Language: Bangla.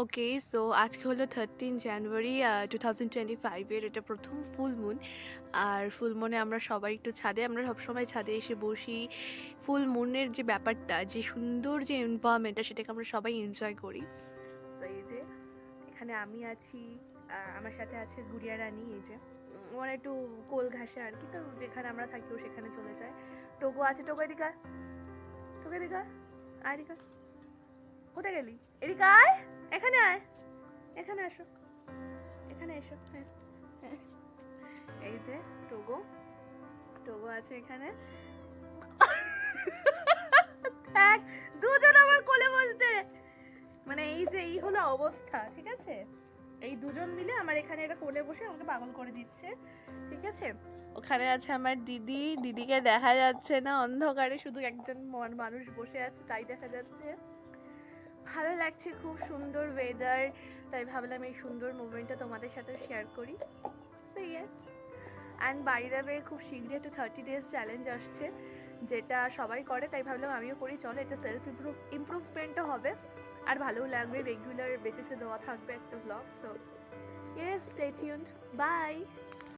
ওকে, সো আজকে হলো 13 জানুয়ারি 2025 এর এটা প্রথম ফুল মুন। আর ফুল মুনে আমরা সবাই একটু ছাদে, আমরা সবসময় ছাদে এসে বসি। ফুল মুনের যে ব্যাপারটা, যে সুন্দর যে এনভায়রনমেন্টটা, সেটাকে আমরা সবাই এনজয় করি। তো এই যে এখানে আমি আছি, আমার সাথে আছে গুড়িয়া রানী। এই যে মানে একটু কোল ঘাসে আর কি, তো যেখানে আমরা থাকি ও সেখানে চলে যায়। টোগো আছে, টোগো এদিকে আয়, টোগো এদিকে আয়, আয় এদিকে আয়। কোথায় গেলি? এদিকে আয়, এখানে আয়, এখানে আসো, এখানে এসো। হ্যাঁ, হ্যাঁ। এই যে টোগো, টোগো আছে এখানে। দেখ, দুজন আমার কোলে বসছে। মানে এই যে এই হলো অবস্থা, ঠিক আছে? এই দুজন মিলে আমার এখানে এটা কোলে বসে আমাকে পাগল করে দিচ্ছে, ঠিক আছে? ওখানে আছে আমার দিদি, দিদিকে দেখা যাচ্ছে না, অন্ধকারে শুধু একজন মানুষ বসে আছে তাই দেখা যাচ্ছে। ভালো লাগছে, খুব সুন্দর ওয়েদার, তাই ভাবলাম এই সুন্দর মুভমেন্টটা তোমাদের সাথে শেয়ার করি। So yes, and by the way খুব শীঘ্রই একটা 30 ডেজ চ্যালেঞ্জ আসছে, যেটা সবাই করে, তাই ভাবলাম আমিও করি। চলো, এটা সেলফ ইমপ্রুভমেন্টও হবে আর ভালোও লাগবে। রেগুলার বেসিসে দেওয়া থাকবে একটা blog. So yes, stay tuned, by.